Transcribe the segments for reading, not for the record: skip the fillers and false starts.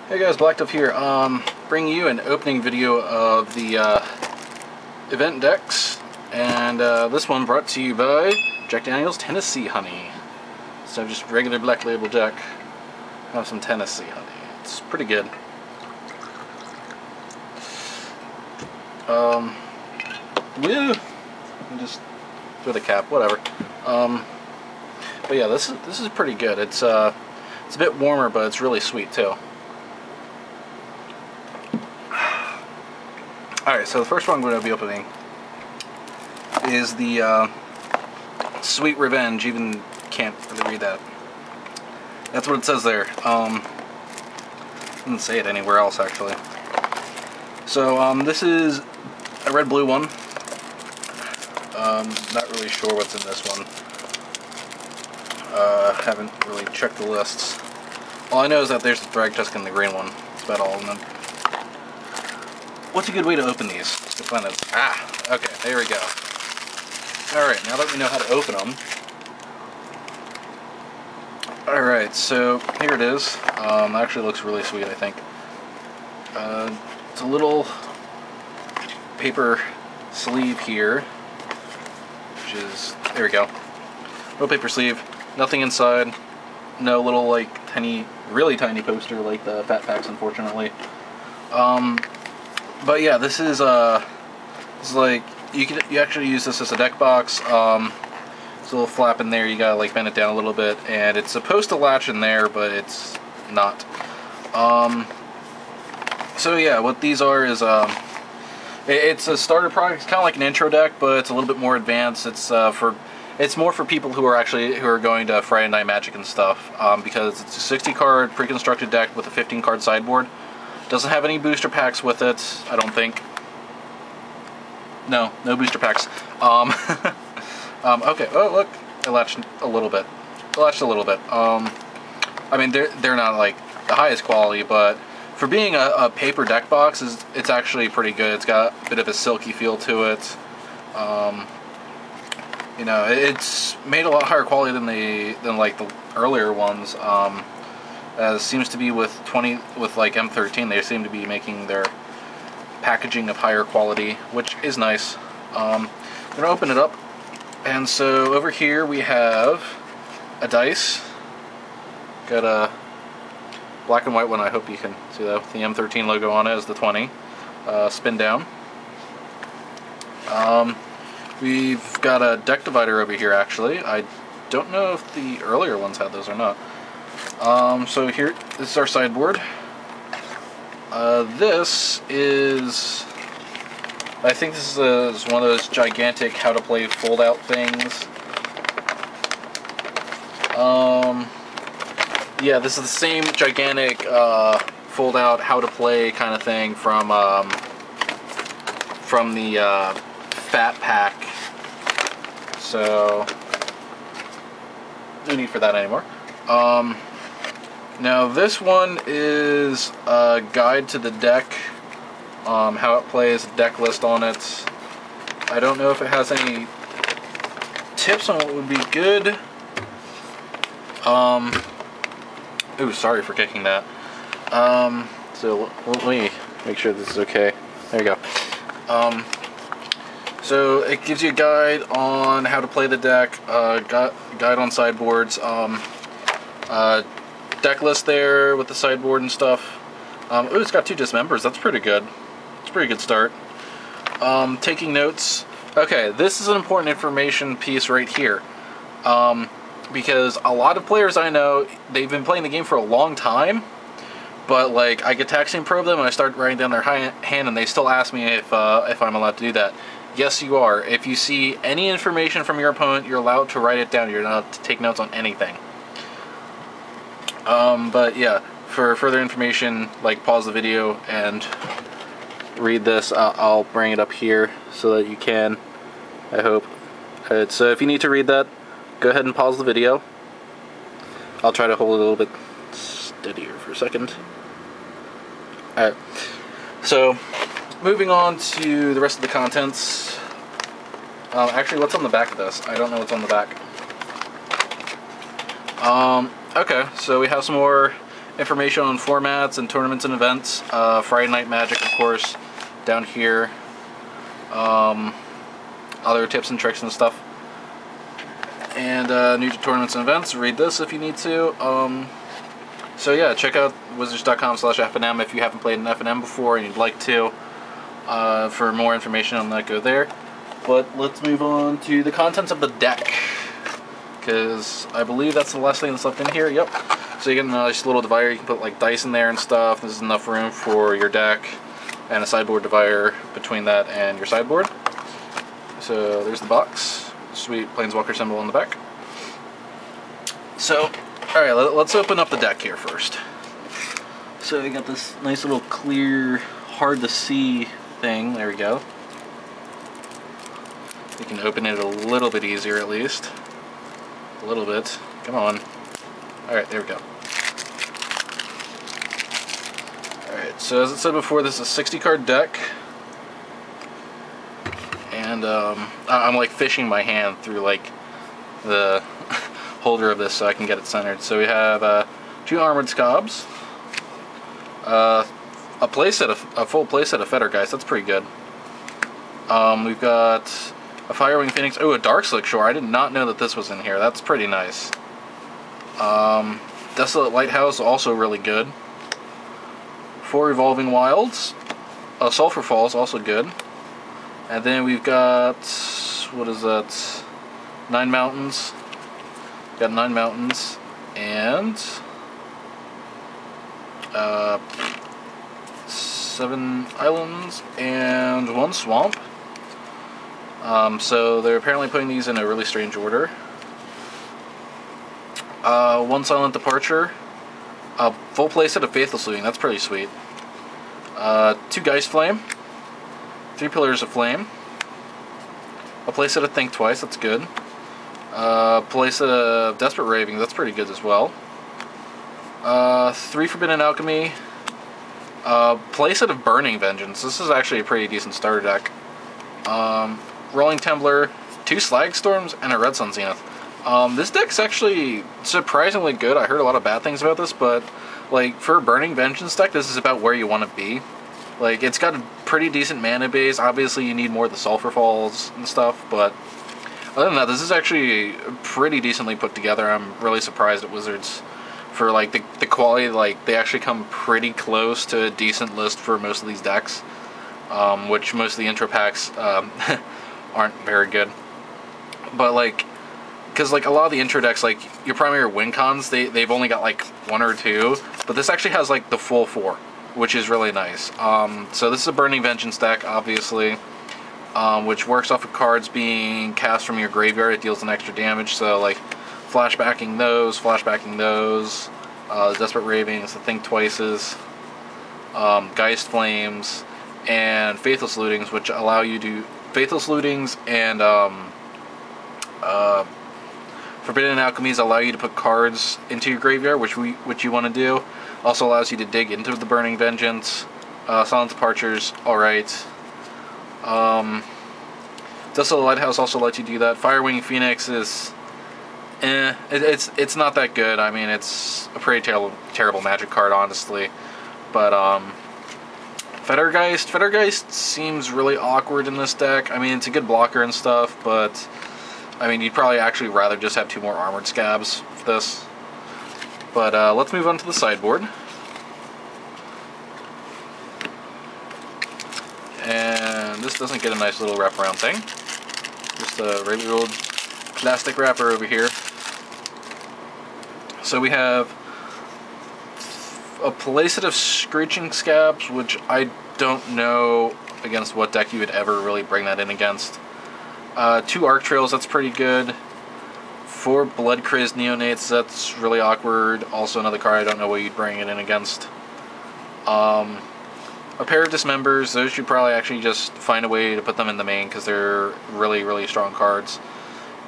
Hey guys, Blacktuff here. Bringing you an opening video of the event decks, and this one brought to you by Jack Daniel's Tennessee Honey. So just regular Black Label Jack, have some Tennessee Honey. It's pretty good. Yeah, just throw the cap, whatever. But yeah, this is pretty good. It's a bit warmer, but it's really sweet too. Alright, so the first one I'm going to be opening is the Sweet Revenge. Even can't really read that. That's what it says there. Doesn't say it anywhere else, actually. So this is a red-blue one. Not really sure what's in this one. Haven't really checked the lists. All I know is that there's the Thragtusk and the green one. That's about all. And then, what's a good way to open these? Okay, there we go. Alright, now that we know how to open them. Alright, so here it is. Actually looks really sweet, I think. It's a little paper sleeve here, which is, there we go. Little paper sleeve, nothing inside, no little like tiny, really tiny poster like the Fat Packs, unfortunately. But yeah, this is like you actually use this as a deck box. There's a little flap in there. You gotta like bend it down a little bit, and it's supposed to latch in there, but it's not. So yeah, what these are is it's a starter product. It's kind of like an intro deck, but it's a little bit more advanced. It's more for people who are going to Friday Night Magic and stuff, because it's a 60 card pre-constructed deck with a 15 card sideboard. Doesn't have any booster packs with it, I don't think. No booster packs. Okay. Oh look, it latched a little bit. I mean, they're not like the highest quality, but for being a paper deck box, it's actually pretty good. It's got a bit of a silky feel to it. You know, it's made a lot higher quality than like the earlier ones. As seems to be with like M13, they seem to be making their packaging of higher quality, which is nice. I'm gonna open it up, and so over here we have a dice. Got a black and white one. I hope you can see that with the M13 logo on it as the 20. Spin down. We've got a deck divider over here, actually. I don't know if the earlier ones had those or not. So here, this is our sideboard. This is, I think this is one of those gigantic how to play fold out things. Yeah, this is the same gigantic fold out how to play kind of thing from the Fat Pack. So no need for that anymore. Now this one is a guide to the deck, how it plays, a deck list on it. I don't know if it has any tips on what would be good. Ooh, sorry for kicking that. So let me make sure this is okay. There you go. So it gives you a guide on how to play the deck, guide on sideboards, deck list there with the sideboard and stuff. Ooh, it's got 2 dismembers. That's pretty good. It's a pretty good start. Taking notes. Okay, this is an important information piece right here. Because a lot of players I know, they've been playing the game for a long time, but like I get Taxian Probe them and I start writing down their hand, and they still ask me if I'm allowed to do that. Yes, you are. If you see any information from your opponent, you're allowed to write it down. You're not allowed to take notes on anything. But yeah, for further information, like pause the video and read this. I'll bring it up here so that you can, I hope. So if you need to read that, go ahead and pause the video. I'll try to hold it a little bit steadier for a second. Alright, so moving on to the rest of the contents. Actually, what's on the back of this? I don't know what's on the back. Okay, so we have some more information on formats and tournaments and events. Friday Night Magic, of course, down here. Other tips and tricks and stuff. And new to tournaments and events. Read this if you need to. So yeah, check out wizards.com/FNM if you haven't played an FNM before and you'd like to. For more information on that, go there. But let's move on to the contents of the deck, because I believe that's the last thing that's left in here. Yep. So you get a nice little divider. You can put like dice in there and stuff. This is enough room for your deck, and a sideboard divider between that and your sideboard. So there's the box. Sweet Planeswalker symbol on the back. So, alright, let's open up the deck here first. So we got this nice little clear, hard to see thing. There we go. We can open it a little bit easier at least. A little bit. Come on. Alright, there we go. Alright, so as it said before, this is a 60 card deck. And I'm like fishing my hand through like the holder of this so I can get it centered. So we have 2 Armored Scobs, a full playset of Fettergeist. That's pretty good. We've got a Firewing Phoenix. Oh, a Darkslick Shore. I did not know that this was in here. That's pretty nice. Desolate Lighthouse, also really good. 4 Evolving Wilds. Sulphur Falls, also good. And then we've got, what is that? 9 Mountains. Got 9 Mountains. And 7 Islands and 1 Swamp. So they're apparently putting these in a really strange order. 1 Silent Departure. A full playset of Faithless Looting. That's pretty sweet. 2 Geist Flame. 3 Pillars of Flame. A playset of Think Twice, that's good. Playset of Desperate Raving, that's pretty good as well. 3 Forbidden Alchemy. Playset of Burning Vengeance, this is actually a pretty decent starter deck. Rolling Temblor, 2 Slag Storms, and a Red Sun Zenith. This deck's actually surprisingly good. I heard a lot of bad things about this, but like for a Burning Vengeance deck, this is about where you want to be. Like, it's got a pretty decent mana base. Obviously, you need more of the Sulphur Falls and stuff, but other than that, this is actually pretty decently put together. I'm really surprised at Wizards for, like, the quality. Like, they actually come pretty close to a decent list for most of these decks, which most of the intro packs aren't very good. But, like, because, like, a lot of the intro decks, like, your primary win cons, they've only got, like, 1 or 2, but this actually has, like, the full 4. Which is really nice. So this is a Burning Vengeance deck, obviously, which works off of cards being cast from your graveyard. It deals an extra damage, so like flashbacking those, Desperate Ravings, the Think Twices, Geist Flames, and Faithless Lootings, which allow you to Faithless Lootings and Forbidden Alchemies allow you to put cards into your graveyard, which you want to do. Also allows you to dig into the Burning Vengeance. Silent Departures, alright. Desolate Lighthouse also lets you do that. Firewing Phoenix is it's not that good. I mean, it's a pretty terrible Magic card, honestly. But Fettergeist seems really awkward in this deck. I mean, it's a good blocker and stuff, but I mean, you'd probably actually rather just have 2 more Armored Scabs for this. But let's move on to the sideboard. And this doesn't get a nice little wraparound thing. Just a regular old plastic wrapper over here. So we have a playset of Screeching Scabs, which I don't know against what deck you would ever really bring that in against. 2 Arc Trails, that's pretty good. 4 Blood Crazed Neonates, that's really awkward. Also another card I don't know what you'd bring it in against. A pair of Dismembers, those should probably actually just find a way to put them in the main because they're really, really strong cards.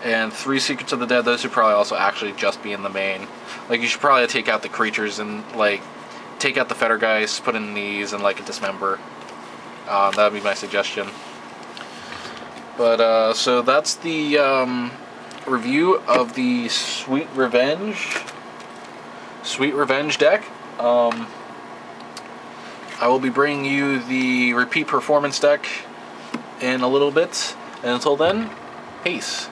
And 3 Secrets of the Dead, those should probably also actually just be in the main. Like, you should probably take out the creatures and, like, take out the Fettergeist, put in these, and, like, a Dismember. That would be my suggestion. But, so that's the, review of the Sweet Revenge deck. I will be bringing you the repeat performance deck in a little bit. And until then, peace.